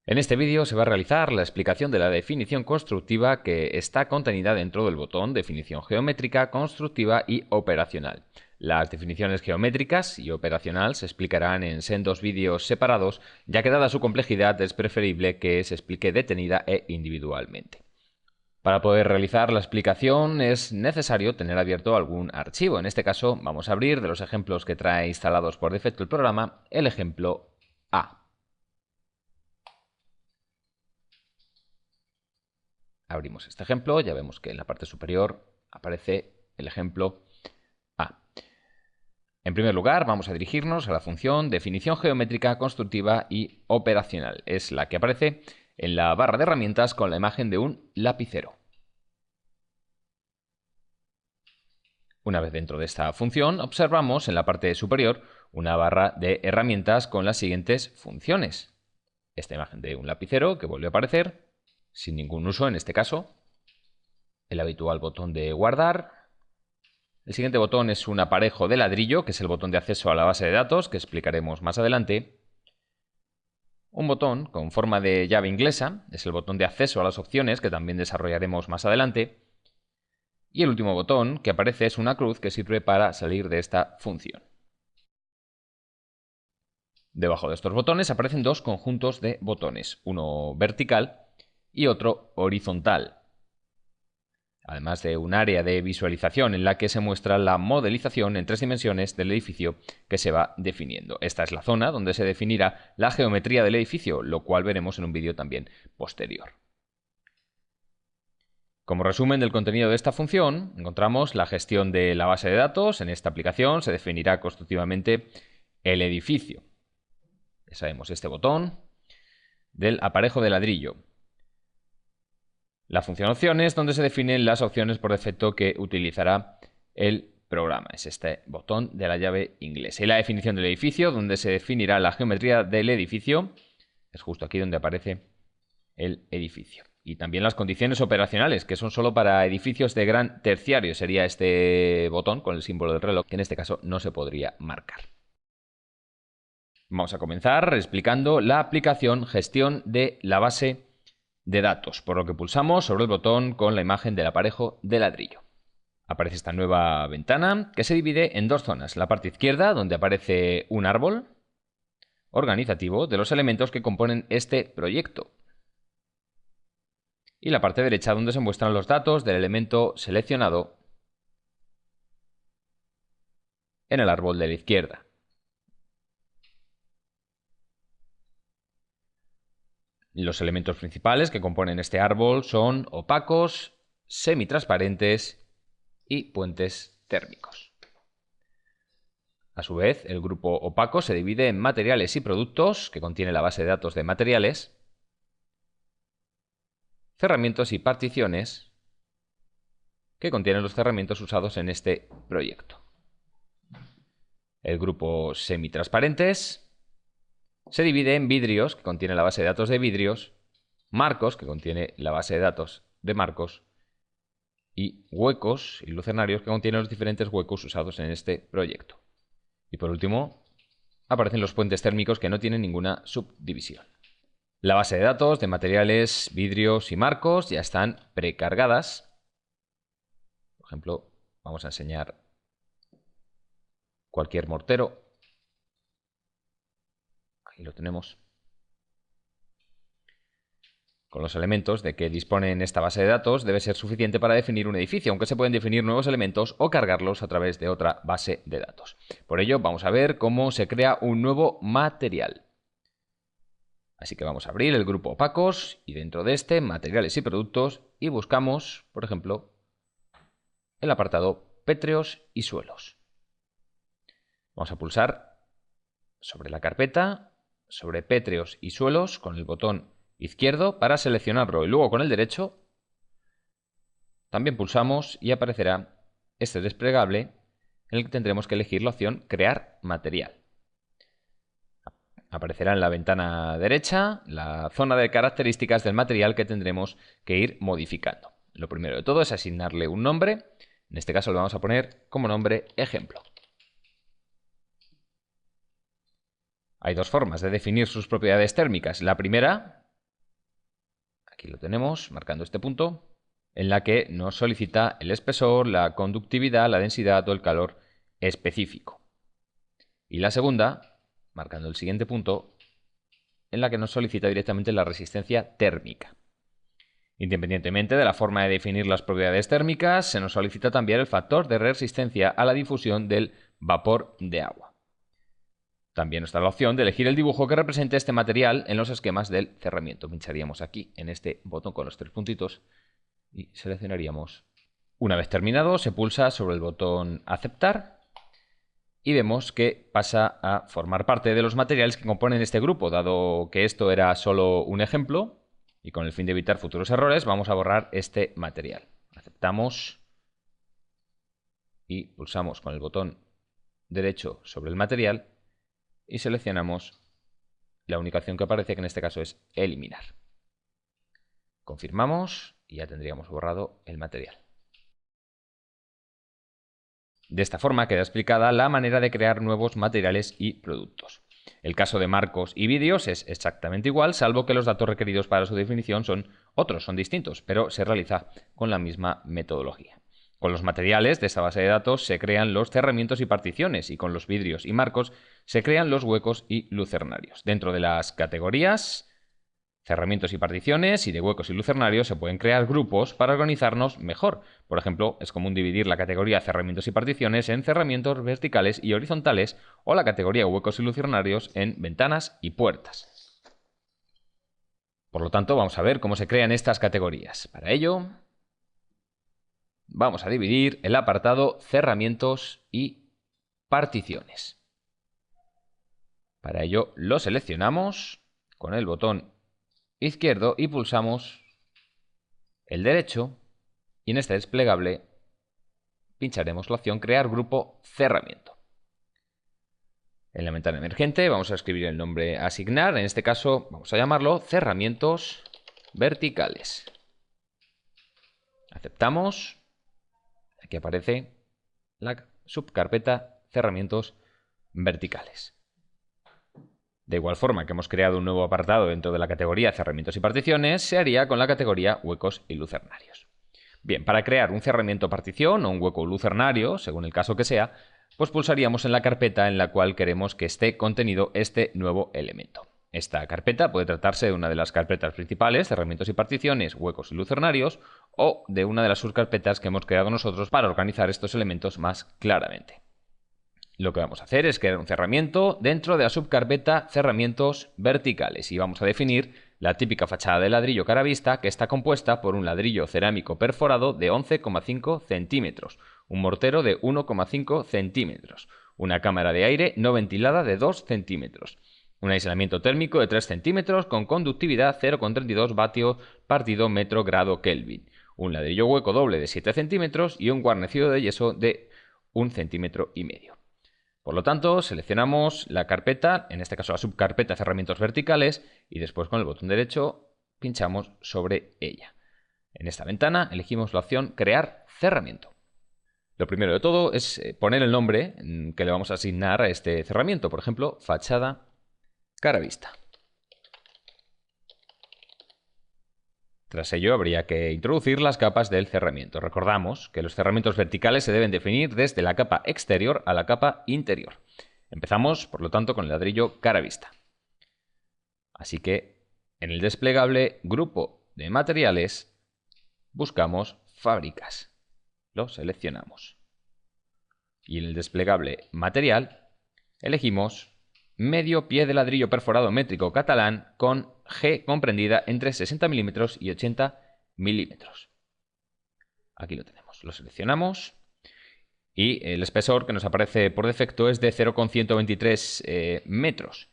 En este vídeo se va a realizar la explicación de la definición constructiva que está contenida dentro del botón Definición geométrica, constructiva y operacional. Las definiciones geométricas y operacional se explicarán en sendos vídeos separados, ya que dada su complejidad es preferible que se explique detenida e individualmente. Para poder realizar la explicación es necesario tener abierto algún archivo. En este caso vamos a abrir, de los ejemplos que trae instalados por defecto el programa, el ejemplo A. Abrimos este ejemplo, ya vemos que en la parte superior aparece el ejemplo A. En primer lugar, vamos a dirigirnos a la función definición geométrica, constructiva y operacional. Es la que aparece en la barra de herramientas con la imagen de un lapicero. Una vez dentro de esta función, observamos en la parte superior una barra de herramientas con las siguientes funciones. Esta imagen de un lapicero que vuelve a aparecer, sin ningún uso en este caso. El habitual botón de guardar. El siguiente botón es un aparejo de ladrillo, que es el botón de acceso a la base de datos, que explicaremos más adelante. Un botón con forma de llave inglesa, es el botón de acceso a las opciones, que también desarrollaremos más adelante. Y el último botón que aparece es una cruz que sirve para salir de esta función. Debajo de estos botones aparecen dos conjuntos de botones, uno vertical y otro horizontal, además de un área de visualización en la que se muestra la modelización en 3 dimensiones del edificio que se va definiendo. Esta es la zona donde se definirá la geometría del edificio, lo cual veremos en un vídeo también posterior. Como resumen del contenido de esta función, encontramos la gestión de la base de datos. En esta aplicación se definirá constructivamente el edificio. Ya sabemos, este botón del aparejo de ladrillo. La función opciones, donde se definen las opciones por defecto que utilizará el programa. Es este botón de la llave inglesa. Y la definición del edificio, donde se definirá la geometría del edificio. Es justo aquí donde aparece el edificio. Y también las condiciones operacionales, que son solo para edificios de gran terciario. Sería este botón con el símbolo del reloj, que en este caso no se podría marcar. Vamos a comenzar explicando la aplicación gestión de la base de datos, por lo que pulsamos sobre el botón con la imagen del aparejo de ladrillo. Aparece esta nueva ventana que se divide en dos zonas. La parte izquierda, donde aparece un árbol organizativo de los elementos que componen este proyecto. Y la parte derecha, donde se muestran los datos del elemento seleccionado en el árbol de la izquierda. Los elementos principales que componen este árbol son opacos, semitransparentes y puentes térmicos. A su vez, el grupo opaco se divide en materiales y productos, que contiene la base de datos de materiales, cerramientos y particiones, que contienen los cerramientos usados en este proyecto. El grupo semitransparentes se divide en vidrios, que contiene la base de datos de vidrios, marcos, que contiene la base de datos de marcos, y huecos y lucernarios, que contienen los diferentes huecos usados en este proyecto. Y por último, aparecen los puentes térmicos, que no tienen ninguna subdivisión. La base de datos de materiales, vidrios y marcos ya están precargadas. Por ejemplo, vamos a enseñar cualquier mortero. Ahí lo tenemos. Con los elementos de que dispone en esta base de datos debe ser suficiente para definir un edificio, aunque se pueden definir nuevos elementos o cargarlos a través de otra base de datos. Por ello, vamos a ver cómo se crea un nuevo material. Así que vamos a abrir el grupo opacos y dentro de este, materiales y productos, y buscamos, por ejemplo, el apartado pétreos y suelos. Vamos a pulsar sobre la carpeta, sobre pétreos y suelos, con el botón izquierdo para seleccionarlo, y luego con el derecho también pulsamos y aparecerá este desplegable en el que tendremos que elegir la opción crear material. Aparecerá en la ventana derecha la zona de características del material que tendremos que ir modificando. Lo primero de todo es asignarle un nombre. En este caso le vamos a poner como nombre ejemplo. Hay dos formas de definir sus propiedades térmicas. La primera aquí lo tenemos, marcando este punto, en la que nos solicita el espesor, la conductividad, la densidad o el calor específico. Y la segunda, marcando el siguiente punto, en la que nos solicita directamente la resistencia térmica. Independientemente de la forma de definir las propiedades térmicas, se nos solicita también el factor de resistencia a la difusión del vapor de agua. También está la opción de elegir el dibujo que represente este material en los esquemas del cerramiento. Pincharíamos aquí en este botón con los tres puntitos y seleccionaríamos. Una vez terminado, se pulsa sobre el botón aceptar y vemos que pasa a formar parte de los materiales que componen este grupo. Dado que esto era solo un ejemplo y con el fin de evitar futuros errores, vamos a borrar este material. Aceptamos y pulsamos con el botón derecho sobre el material y seleccionamos la única opción que aparece, que en este caso es eliminar. Confirmamos y ya tendríamos borrado el material. De esta forma queda explicada la manera de crear nuevos materiales y productos. El caso de marcos y vídeos es exactamente igual, salvo que los datos requeridos para su definición son distintos, pero se realiza con la misma metodología. Con los materiales de esta base de datos se crean los cerramientos y particiones, y con los vidrios y marcos se crean los huecos y lucernarios. Dentro de las categorías cerramientos y particiones y de huecos y lucernarios se pueden crear grupos para organizarnos mejor. Por ejemplo, es común dividir la categoría cerramientos y particiones en cerramientos verticales y horizontales o la categoría huecos y lucernarios en ventanas y puertas. Por lo tanto, vamos a ver cómo se crean estas categorías. Para ello, vamos a dividir el apartado cerramientos y particiones. Para ello, lo seleccionamos con el botón izquierdo y pulsamos el derecho y en este desplegable pincharemos la opción crear grupo cerramiento. En la ventana emergente vamos a escribir el nombre a asignar, en este caso vamos a llamarlo cerramientos verticales. Aceptamos, aquí aparece la subcarpeta cerramientos verticales. De igual forma que hemos creado un nuevo apartado dentro de la categoría cerramientos y particiones, se haría con la categoría huecos y lucernarios. Bien, para crear un cerramiento partición o un hueco lucernario, según el caso que sea, pues pulsaríamos en la carpeta en la cual queremos que esté contenido este nuevo elemento. Esta carpeta puede tratarse de una de las carpetas principales, cerramientos y particiones, huecos y lucernarios, o de una de las subcarpetas que hemos creado nosotros para organizar estos elementos más claramente. Lo que vamos a hacer es crear un cerramiento dentro de la subcarpeta cerramientos verticales y vamos a definir la típica fachada de ladrillo cara vista, que está compuesta por un ladrillo cerámico perforado de 11,5 centímetros, un mortero de 1,5 centímetros, una cámara de aire no ventilada de 2 centímetros, un aislamiento térmico de 3 centímetros con conductividad 0,32 vatios partido metro grado Kelvin, un ladrillo hueco doble de 7 centímetros y un guarnecido de yeso de 1,5 centímetros. Por lo tanto, seleccionamos la carpeta, en este caso la subcarpeta cerramientos verticales, y después con el botón derecho pinchamos sobre ella. En esta ventana elegimos la opción crear cerramiento. Lo primero de todo es poner el nombre que le vamos a asignar a este cerramiento, por ejemplo, fachada cara vista. Tras ello habría que introducir las capas del cerramiento. Recordamos que los cerramientos verticales se deben definir desde la capa exterior a la capa interior. Empezamos, por lo tanto, con el ladrillo cara vista. Así que en el desplegable grupo de materiales buscamos fábricas. Lo seleccionamos. Y en el desplegable material elegimos medio pie de ladrillo perforado métrico catalán con G comprendida entre 60 milímetros y 80 milímetros. Aquí lo tenemos. Lo seleccionamos y el espesor que nos aparece por defecto es de 0,123 metros.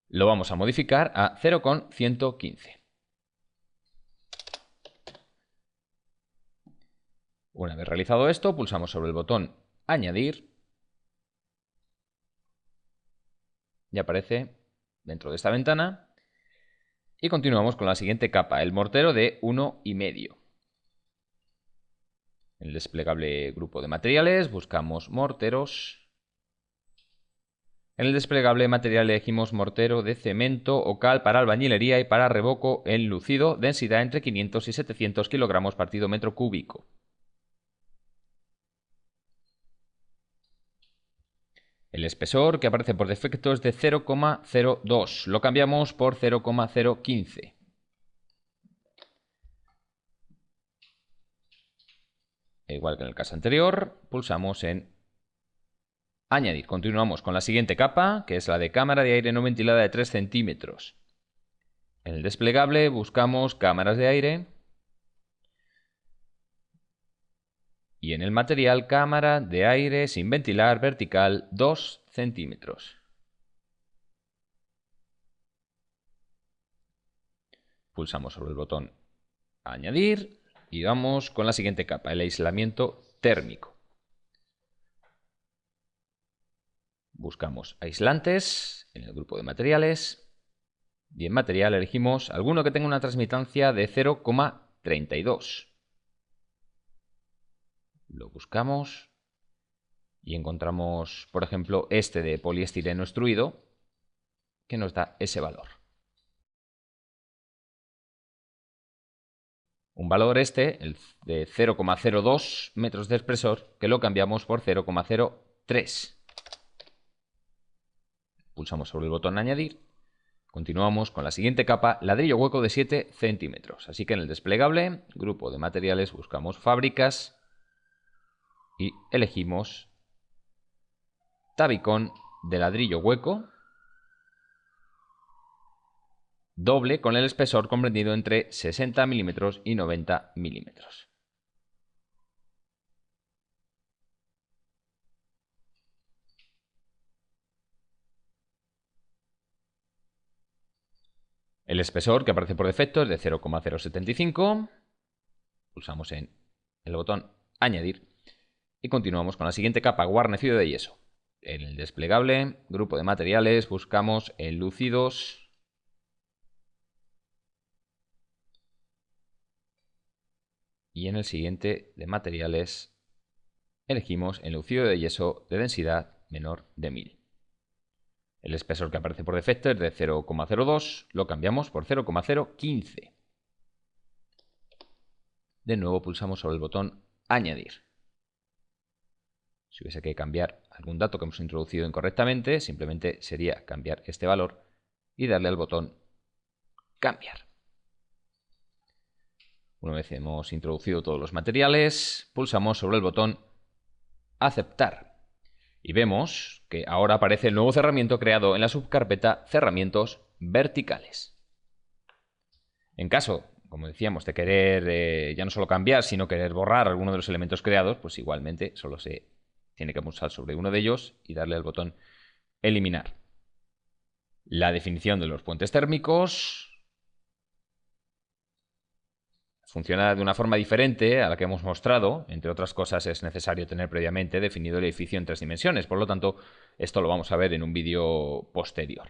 Lo vamos a modificar a 0,115. Una vez realizado esto, pulsamos sobre el botón añadir y aparece dentro de esta ventana. Y continuamos con la siguiente capa, el mortero de 1,5. En el desplegable grupo de materiales buscamos morteros En el desplegable material elegimos mortero de cemento o cal para albañilería y para revoco enlucido, densidad entre 500 y 700 kilogramos partido metro cúbico. El espesor que aparece por defecto es de 0,02, lo cambiamos por 0,015. Igual que en el caso anterior, pulsamos en añadir. Continuamos con la siguiente capa, que es la de cámara de aire no ventilada de 3 centímetros. En el desplegable buscamos cámaras de aire y en el material cámara de aire sin ventilar vertical 2 centímetros. Pulsamos sobre el botón añadir y vamos con la siguiente capa, el aislamiento térmico. Buscamos aislantes en el grupo de materiales y en material elegimos alguno que tenga una transmitancia de 0,32. Lo buscamos y encontramos, por ejemplo, este de poliestireno extruido, que nos da ese valor. Un valor el de 0,02 metros de espesor, que lo cambiamos por 0,03. Pulsamos sobre el botón añadir. Continuamos con la siguiente capa, ladrillo hueco de 7 centímetros. Así que en el desplegable, grupo de materiales, buscamos fábricas y elegimos tabicón de ladrillo hueco doble con el espesor comprendido entre 60 milímetros y 90 milímetros. El espesor que aparece por defecto es de 0,075. Pulsamos en el botón añadir y continuamos con la siguiente capa, guarnecido de yeso. En el desplegable, grupo de materiales, buscamos enlucidos y en el siguiente de materiales elegimos enlucido de yeso de densidad menor de 1000. El espesor que aparece por defecto es de 0,02, lo cambiamos por 0,015. De nuevo pulsamos sobre el botón añadir. Si hubiese que cambiar algún dato que hemos introducido incorrectamente, simplemente sería cambiar este valor y darle al botón cambiar. Una vez hemos introducido todos los materiales, pulsamos sobre el botón aceptar. Y vemos que ahora aparece el nuevo cerramiento creado en la subcarpeta cerramientos verticales. En caso, como decíamos, de querer ya no solo cambiar, sino querer borrar alguno de los elementos creados, pues igualmente solo se tiene que pulsar sobre uno de ellos y darle al botón eliminar. La definición de los puentes térmicos funciona de una forma diferente a la que hemos mostrado. Entre otras cosas, es necesario tener previamente definido el edificio en 3 dimensiones. Por lo tanto, esto lo vamos a ver en un vídeo posterior.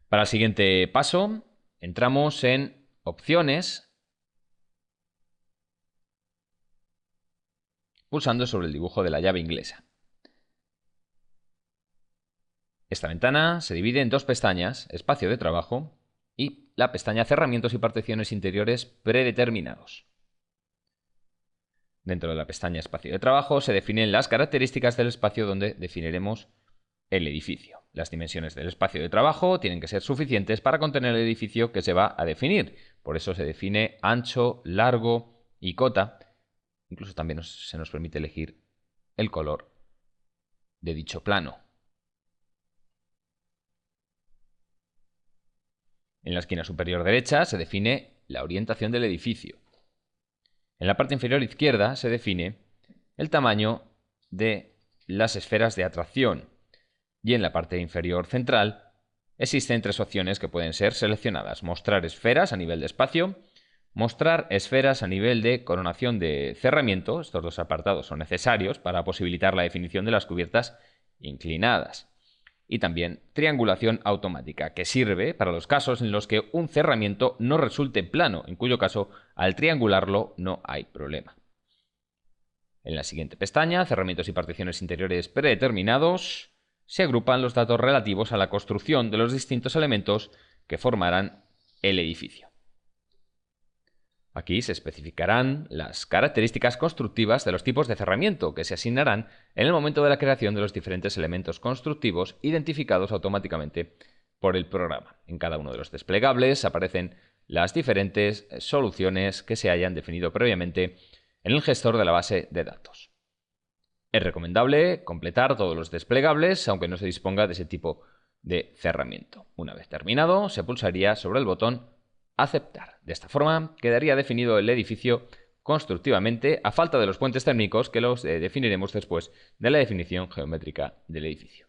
Para el siguiente paso, entramos en opciones, pulsando sobre el dibujo de la llave inglesa. Esta ventana se divide en dos pestañas, espacio de trabajo y la pestaña cerramientos y particiones interiores predeterminados. Dentro de la pestaña espacio de trabajo se definen las características del espacio donde definiremos el edificio. Las dimensiones del espacio de trabajo tienen que ser suficientes para contener el edificio que se va a definir. Por eso se define ancho, largo y cota. Incluso también se nos permite elegir el color de dicho plano. En la esquina superior derecha se define la orientación del edificio. En la parte inferior izquierda se define el tamaño de las esferas de atracción. Y en la parte inferior central existen 3 opciones que pueden ser seleccionadas: mostrar esferas a nivel de espacio, mostrar esferas a nivel de coronación de cerramiento. Estos dos apartados son necesarios para posibilitar la definición de las cubiertas inclinadas. Y también triangulación automática, que sirve para los casos en los que un cerramiento no resulte plano, en cuyo caso al triangularlo no hay problema. En la siguiente pestaña, cerramientos y particiones interiores predeterminados, se agrupan los datos relativos a la construcción de los distintos elementos que formarán el edificio. Aquí se especificarán las características constructivas de los tipos de cerramiento que se asignarán en el momento de la creación de los diferentes elementos constructivos identificados automáticamente por el programa. En cada uno de los desplegables aparecen las diferentes soluciones que se hayan definido previamente en el gestor de la base de datos. Es recomendable completar todos los desplegables, aunque no se disponga de ese tipo de cerramiento. Una vez terminado, se pulsaría sobre el botón Aceptar. De esta forma, quedaría definido el edificio constructivamente, a falta de los puentes térmicos que los definiremos después de la definición geométrica del edificio.